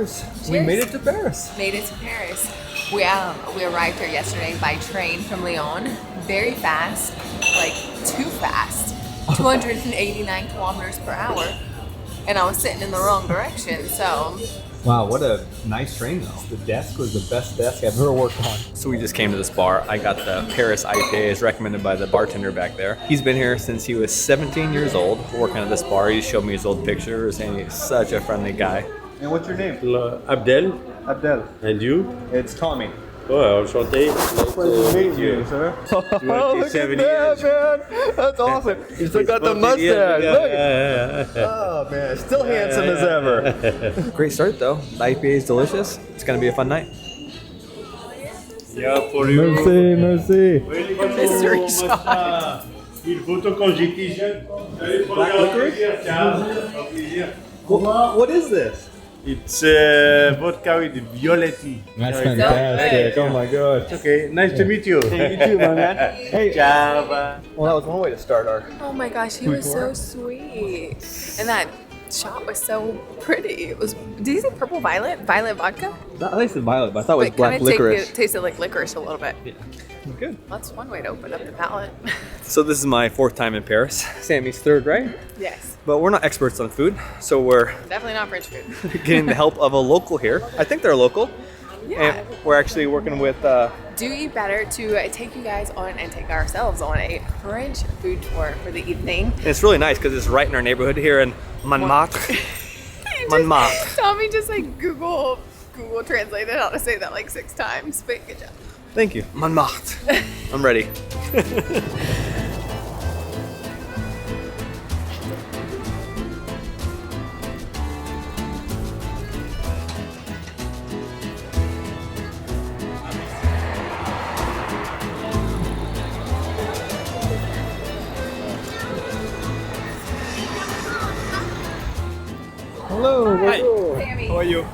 Cheers. Cheers. We made it to Paris. Made it to Paris. We arrived here yesterday by train from Lyon. Very fast, like too fast. 289 kilometers per hour. And I was sitting in the wrong direction, so. Wow, what a nice train though. The desk was the best desk I've ever worked on. So we just came to this bar. I got the Paris IPA as recommended by the bartender back there. He's been here since he was 17 years old working at this bar. He showed me his old pictures and he's such a friendly guy. And what's your name? Abdel. Abdel. And you? It's Tommy. Oh, enchanté. You, sir. Oh, look at that, man. That's awesome. You still got the mustache. Look. Oh, man. Still handsome as ever. Great start, though. The IPA is delicious. It's going to be a fun night. Yeah, for you. Merci. Mystery shot. Une photo quand j'étais jeune. Black licorice? What is this? It's vodka with violetti. That's fantastic. Oh my god. Okay, nice to meet you. Hey, you too, my man. Hey. Java. Well, that was one way to start our. Oh my gosh, he was so sweet. And that shot was so pretty. It was, did you say purple violet? Violet vodka? I tasted violet, but I thought it was But black kinda licorice. tasted like licorice a little bit. Yeah. Good. That's one way to open up the palate. So this is my 4th time in Paris. Sammy's 3rd, right? Yes. But we're not experts on food, so we're Definitely not French food. getting the help of a local here. I think they're local. Yeah. And we're actually working with... Do you better to take you guys on and take ourselves on a French food tour for the evening. and it's really nice because it's right in our neighborhood here in Montmartre. Montmartre. Tommy just like Google translated how to say that like 6 times, but good job. Thank you. Montmartre. I'm ready. Hello. Hi. Sammy. How are you?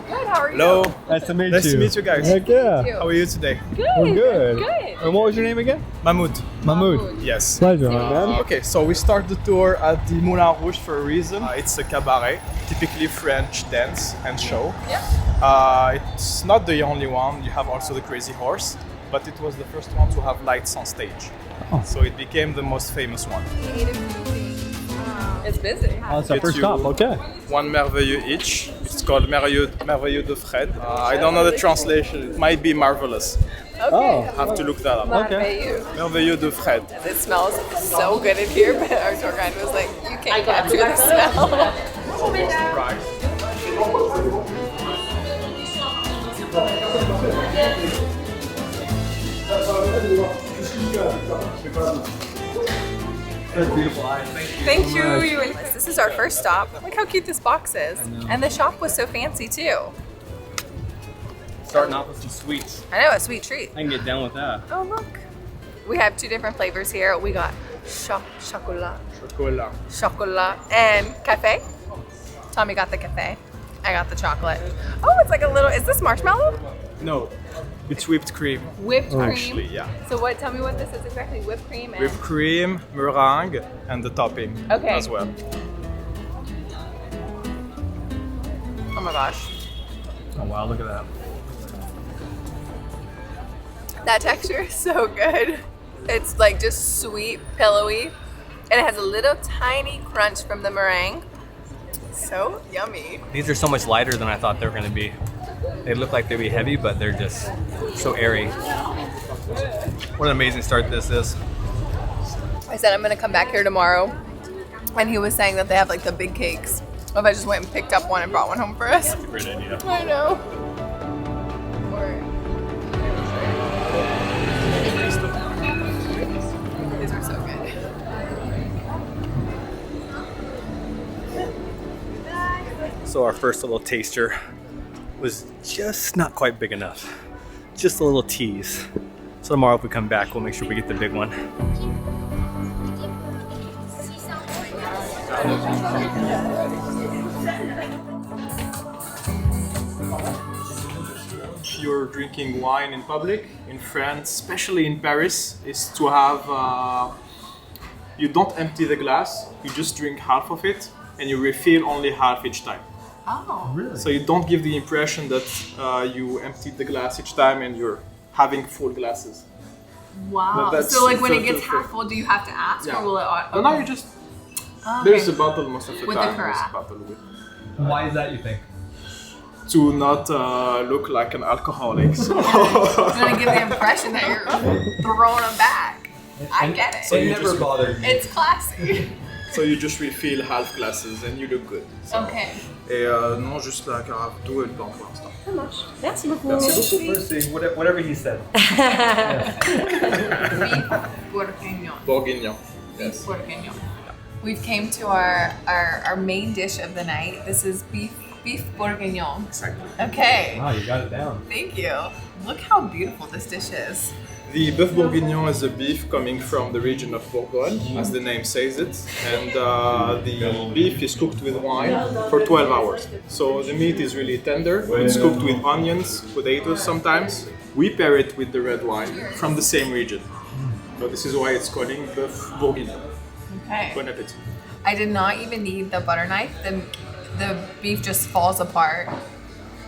Good, how are you? Hello. Nice to meet Nice you. to meet you guys. Heck yeah. You. How are you today? Good. We're good. Good. And what was your name again? Mahmoud. Mahmoud. Yes. Pleasure, my man. Okay, so we start the tour at the Moulin Rouge for a reason. It's a cabaret, typically French dance and show. Yeah. It's not the only one. You have also the Crazy Horse, but it was the first one to have lights on stage. Oh. So it became the most famous one. It's busy. Oh, it's our Get first you stop. Okay. One merveilleux each. It's called Merveilleux de Fred. I don't know the translation. It might be marvelous. Okay. Oh. Have to look that up. Merveilleux. Merveilleux de Fred. It smells so good in here, but our tour guide was like, you can't capture the smell. That's beautiful eyes. Thank you. This is our first stop. Look how cute this box is. And the shop was so fancy too. Starting off with some sweets. I know, a sweet treat. I can get down with that. Oh, look. We have 2 different flavors here. We got chocolat, and cafe. Tommy got the cafe. I got the chocolate. Oh, it's like a little, is this marshmallow? No, it's whipped cream. Whipped cream. Actually, yeah. So tell me what this is exactly. Whipped cream and... Whipped cream, meringue, and the topping Okay. as well. Oh my gosh. Oh wow, look at that. That texture is so good. It's like just sweet, pillowy, and it has a little tiny crunch from the meringue. So yummy. These are so much lighter than I thought they were going to be. They look like they'd be heavy, but they're just so airy. What an amazing start this is. I said I'm gonna come back here tomorrow, and he was saying that they have like the big cakes. What if I just went and picked up one and brought one home for us? Great idea. I know. These are so good. So our first little taster was just not quite big enough. Just a little tease. So tomorrow if we come back, we'll make sure we get the big one. If you're drinking wine in public, in France, especially in Paris, is to have, you don't empty the glass, you just drink half of it and you refill only half each time. Oh. Really? So you don't give the impression that you emptied the glass each time and you're having full glasses. Wow. That's So like when it filter gets half free. full, do you have to ask Yeah. or will it? No, no, you just Oh, okay. there's a bottle most of the With the time. There's a carafe. bottle with. Why is that, you think? To not look like an alcoholic. So. It's gonna give the impression that you're throwing them back. I get it. So you never just- bothered me. It's classy. So you just refill half glasses and you look good. Okay. Et non, juste la carafe d'eau et le blanc pour l'instant. Ça marche. Merci beaucoup. Merci. Whatever he said. Beef bourguignon. Bourguignon. Yes. Bourguignon. We've came to our main dish of the night. This is beef bourguignon. Exactly. Okay. Wow, you got it down. Thank you. Look how beautiful this dish is. The Boeuf Bourguignon is a beef coming from the region of Bourgogne, as the name says it, and the beef is cooked with wine for 12 hours. So the meat is really tender. It's cooked with onions, potatoes sometimes. We pair it with the red wine from the same region. So this is why it's called Boeuf Bourguignon. Okay. Bon appétit. I did not even need the butter knife. The beef just falls apart.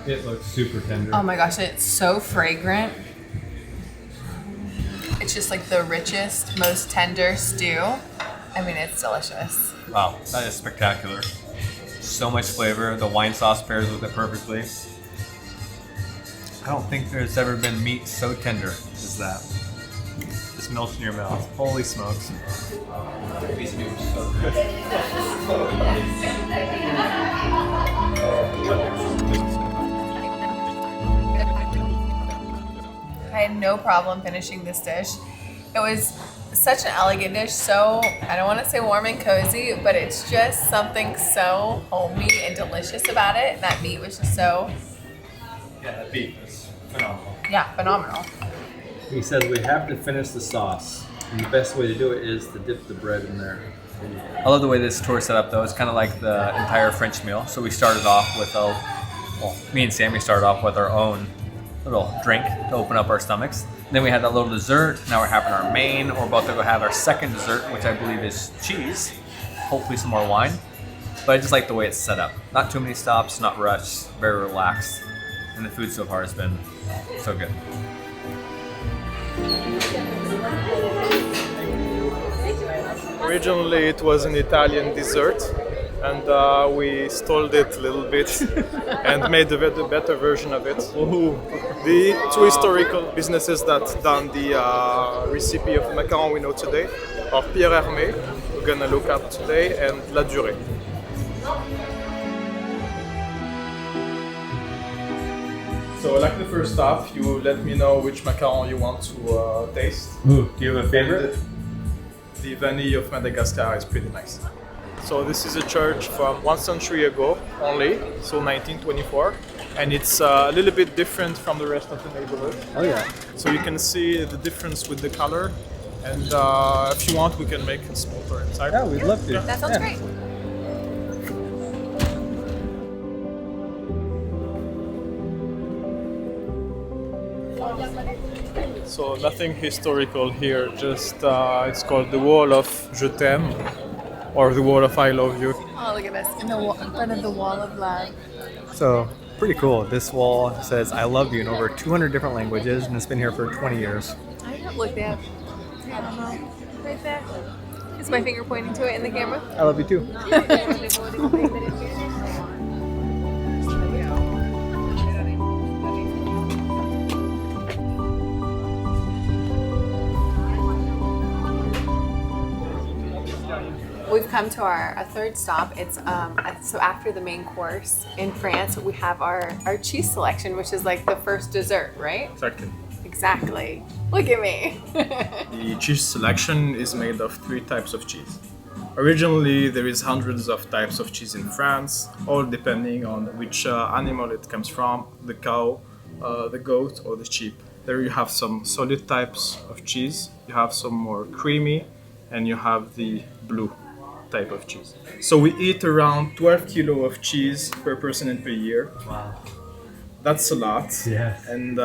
It looks super tender. Oh my gosh, it's so fragrant. It's just like the richest, most tender stew. I mean, it's delicious. Wow, that is spectacular. So much flavor. The wine sauce pairs with it perfectly. I don't think there's ever been meat so tender as that. Just melts in your mouth. Holy smokes. These meat was so good. I had no problem finishing this dish. It was such an elegant dish, so I don't want to say warm and cozy, but it's just something so homey and delicious about it. And that meat was just so, Yeah, that beef is phenomenal. yeah, phenomenal. He says we have to finish the sauce. And the best way to do it is to dip the bread in there. I love the way this tour is set up though. It's kind of like the entire French meal. So we started off with me and Sammy started off with our own little drink to open up our stomachs. Then we had that little dessert. Now we're having our main. We're about to go have our second dessert, which I believe is cheese. Hopefully some more wine. But I just like the way it's set up. Not too many stops, not rushed, very relaxed. And the food so far has been so good. Originally it was an Italian dessert, and we stole it a little bit and made a better version of it. The two historical businesses that done the recipe of the macaron we know today are Pierre Hermé, we're gonna look up today, and La Durée. So like the first stop, you let me know which macaron you want to taste. Ooh, do you have a favorite? The vanille of Madagascar is pretty nice. So this is a church from 1 century ago only, so 1924, and it's a little bit different from the rest of the neighborhood. Oh yeah. So you can see the difference with the color, and if you want, we can make a small tour inside. Yeah, we'd love to. That sounds great. So nothing historical here, just it's called the Wall of Je t'aime, or the Wall of I love you. Oh, look at this. In front of the wall of love. So, pretty cool. This wall says I love you in over 200 different languages, and it's been here for 20 years. I don't look there. I don't know. Right there. Is my finger pointing to it in the camera? I love you too. We've come to our third stop. It's so after the main course in France, we have our cheese selection, which is like the first dessert, right? Exactly. Exactly. Look at me. The cheese selection is made of 3 types of cheese. Originally, there is hundreds of types of cheese in France, all depending on which animal it comes from, the cow, the goat, or the sheep. There you have some solid types of cheese, you have some more creamy, and you have the blue type of cheese. So we eat around 12 kilo of cheese per person and per year. Wow. That's a lot. Yes. And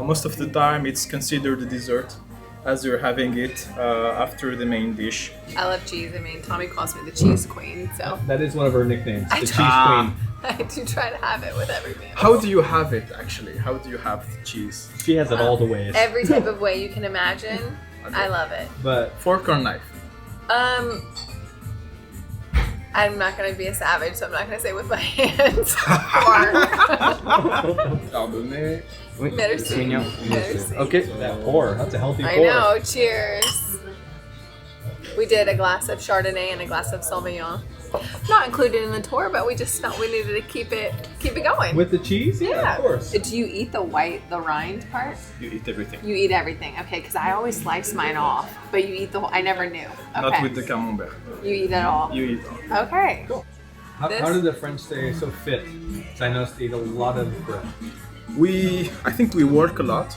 most of the time it's considered a dessert, as you're having it after the main dish. I love cheese. I mean, Tommy calls me the cheese queen, so. That is one of her nicknames, I the cheese know. queen. I do try to have it with every meal. How do you have it actually? How do you have the cheese? She has it all the ways. Every type of way you can imagine. I love it. But Fork or knife? I'm not gonna be a savage, so I'm not gonna say with my hands. Pardonnez. Merci. Merci. okay, that pour. That's a healthy pour. I know. Cheers. We did a glass of Chardonnay and a glass of Sauvignon. Not included in the tour, but we just felt we needed to keep it going. With the cheese? Yeah, of course. Do you eat the rind part? You eat everything. You eat everything. Okay, because I always slice mine off, but you eat the whole. I never knew. Okay. Not with the camembert. You eat it all. You eat all. Okay. Cool. How did the French stay so fit? 'Cause I noticed they eat a lot of bread. I think we work a lot,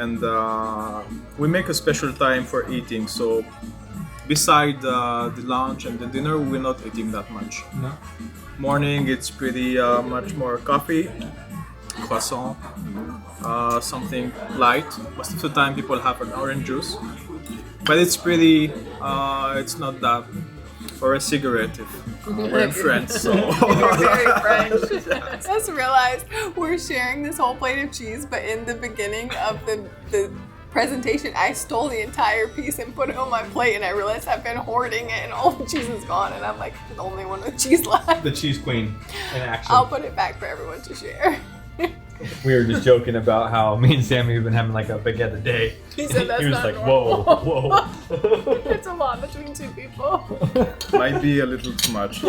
and we make a special time for eating. So, beside the lunch and the dinner, we're not eating that much. No. Morning, it's pretty much more coffee, croissant, something light. Most of the time, people have an orange juice, but it's pretty. It's not that. Or a cigarette if we're in France. So. You're very French. I just realized we're sharing this whole plate of cheese, but in the beginning of the presentation, I stole the entire piece and put it on my plate, and I realized I've been hoarding it, and all the cheese is gone, and I'm like the only one with cheese left. The cheese queen in action. I'll put it back for everyone to share. We were just joking about how me and Sammy have been having like a baguette a day. He said that's He was not like, normal. whoa. It's a lot between two people. Might be a little too much.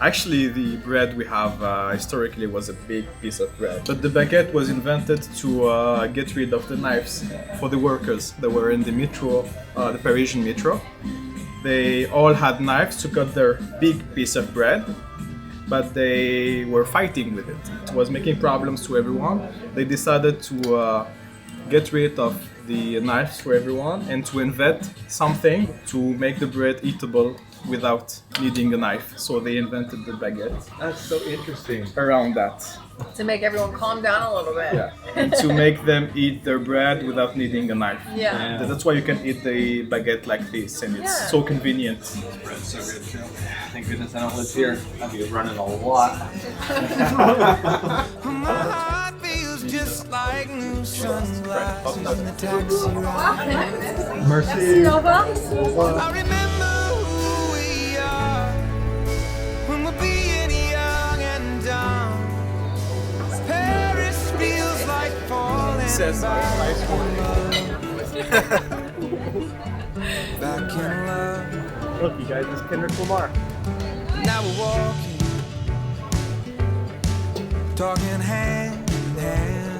Actually, the bread we have historically was a big piece of bread. But the baguette was invented to get rid of the knives for the workers that were in the metro, the Parisian metro. They all had knives to cut their big piece of bread, but they were fighting with it. It was making problems to everyone. They decided to get rid of the knives for everyone and to invent something to make the bread eatable without needing a knife. So they invented the baguette. That's so interesting. Around that. To make everyone calm down a little bit. Yeah. And to make them eat their bread without needing a knife. Yeah. That's why you can eat the baguette like this, and it's Yeah. so convenient. Bread's so good too. Thank goodness I don't live here. I'd be running a lot. Just like new sunglasses in the taxi ride. Merci. I remember who we are when we're being young and dumb. Paris feels like falling back in love. Look, you guys, this is Montmartre. Now we're walking, talking hand in hand.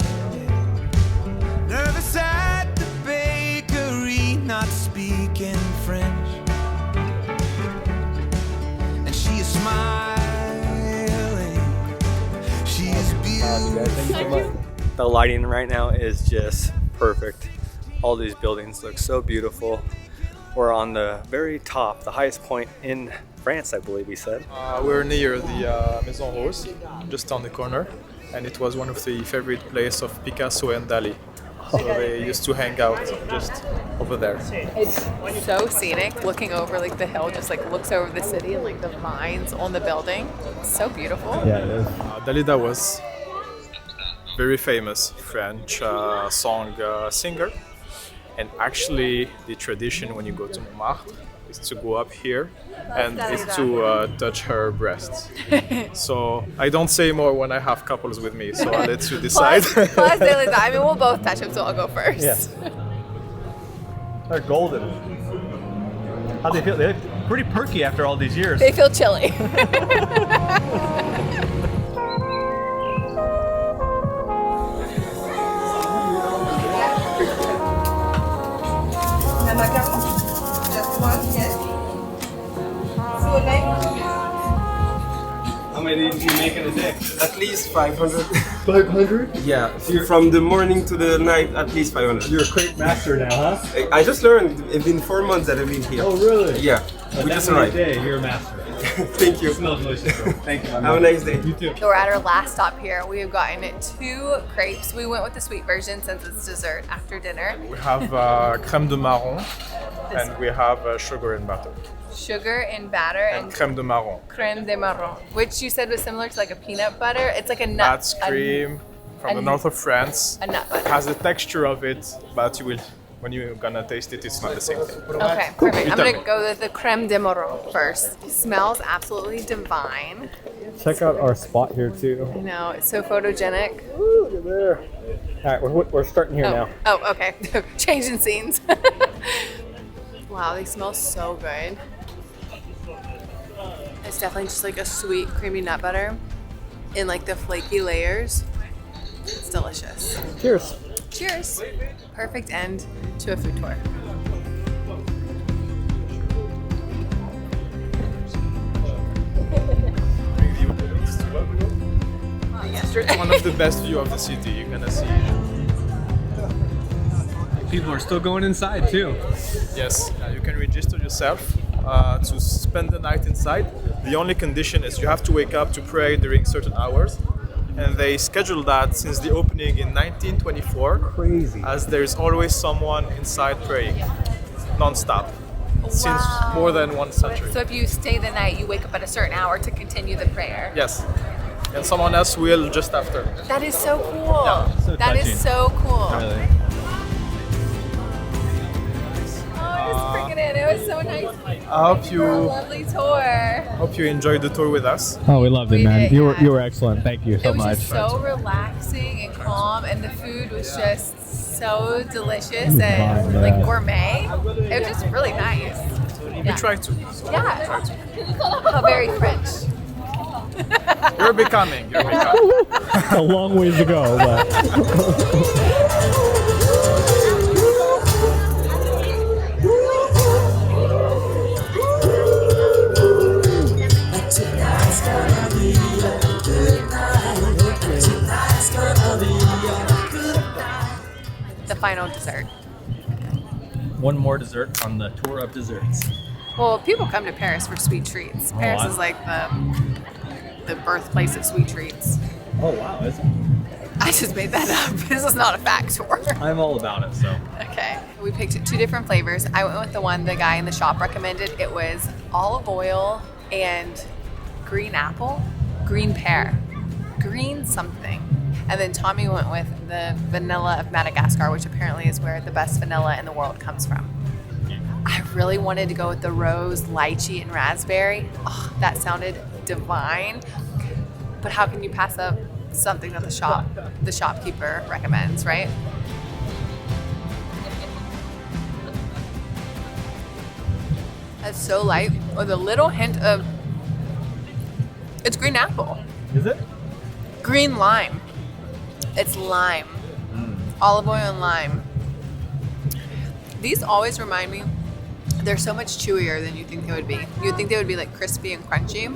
Nervous at the bakery, not speaking French. And she is smiling. She is beautiful. The lighting right now is just perfect. All these buildings look so beautiful. We're on the very top, the highest point in France, I believe we said. We're near the Maison Rose, just on the corner, and it was one of the favorite places of Picasso and Dali. So they used to hang out just over there. It's so scenic, looking over like the hill, just like looks over the city and like the vines on the building. It's so beautiful. Yeah, it is. Dalida was very famous French song singer, and actually the tradition when you go to Montmartre is to go up here and is to touch her breasts. So I don't say more when I have couples with me, so I'll let you decide. Plus Dalida. I mean, we'll both touch them, so I'll go first. Yeah. They're golden. How do they feel? They're pretty perky after all these years. They feel chilly. Macarons. Just one, yes. So like How many do you make in a day? At least 500. 500? Yeah, from the morning to the night, at least 500. You're a crepe master now, huh? I just learned. It's been 4 months that I've been here. Oh, really? Yeah, we just arrived. Day, you're a master. Thank you. Smells delicious. Thank you. Have a nice day. You too. We're at our last stop here. We have gotten 2 crepes. We went with the sweet version since it's dessert after dinner. We have crème de marron. and we have sugar and butter. Sugar and batter And crème de marron. crème de marron, which you said was similar to like a peanut butter. It's like a nut. That's cream from the north of France. A nut It butter. has the texture of it, but you will, when you're gonna taste it, it's not the same thing. Okay, perfect. I'm tell gonna me. go with the crème de marron first. It smells absolutely divine. Check out our spot here too. I know, it's so photogenic. Look there. All right, we're starting here now. Oh, okay. Changing scenes. Wow, they smell so good. It's definitely just like a sweet, creamy nut butter in like the flaky layers. It's delicious. Cheers. Cheers. Perfect end to a food tour. Yesterday. One of the best view of the city you're gonna see. People are still going inside too. Yes, you can register yourself to spend the night inside. The only condition is you have to wake up to pray during certain hours. And they scheduled that since the opening in 1924. Crazy. As there's always someone inside praying, non-stop, since Wow. more than 1 century. So if you stay the night, you wake up at a certain hour to continue the prayer. Yes, and someone else will just after. That is so cool. So That is touching. so cool. Really. Oh, just freaking it. It was so nice. I hope For a you lovely tour. enjoyed the tour with us. Oh, we loved it, We man. did, You yeah. were excellent. Thank you so It was much. just so relaxing and calm, and the food was just so delicious and Yeah. like gourmet. It was just really nice. We tried to. Yeah. Oh, very French. You're becoming. You're becoming. A long ways to go, but The final dessert. one more dessert on the tour of desserts. Well, people come to Paris for sweet treats. Paris wow. is like the birthplace of sweet treats. Oh wow, I just made that up. This is not a fact tour. I'm all about it. So Okay. We picked 2 different flavors. I went with the one the guy in the shop recommended. It was olive oil and green apple, green pear, green something. And then Tommy went with the vanilla of Madagascar, which apparently is where the best vanilla in the world comes from. I really wanted to go with the rose, lychee, and raspberry. Oh, that sounded divine. But how can you pass up something that the shopkeeper recommends, right? It's so light with a little hint of, it's green apple, is it? green lime. It's lime, olive oil and lime. These always remind me, they're so much chewier than you think they would be. You'd think they would be like crispy and crunchy.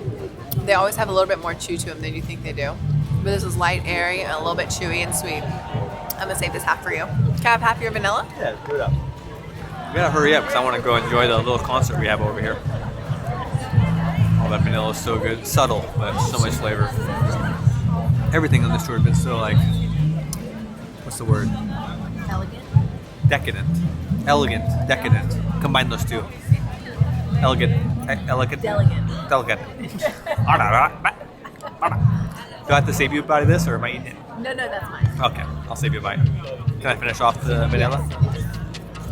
They always have a little bit more chew to them than you think they do. But this is light, airy, and a little bit chewy and sweet. I'm gonna save this half for you. Can I have half your vanilla? Yeah, do it up. We gotta hurry up because I want to go enjoy the little concert we have over here. Oh, that vanilla is so good. Subtle, but so much flavor. Everything on this tour has been so like, what's the word? Elegant. Decadent. Elegant, decadent. Combine those two. Elegant. Elegant. Delegate. Delegate. Do I have to save you a bite of this or am I eating it? No, that's mine. Okay, I'll save you a bite. Can I finish off the vanilla?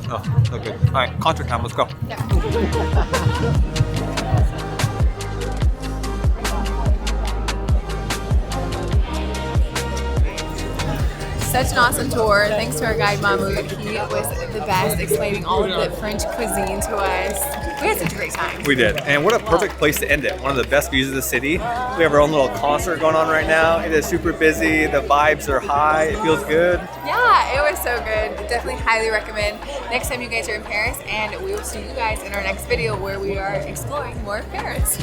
Oh, so good. All right, concert time. Let's go. Such an awesome tour. Thanks to our guide Mahmoud. He was the best, explaining all of the French cuisine to us. We had such a great time. We did. And what a perfect place to end it. One of the best views of the city. We have our own little concert going on right now. It is super busy. The vibes are high. It feels good. Yeah, it was so good. Definitely highly recommend next time you guys are in Paris, and we will see you guys in our next video where we are exploring more of Paris.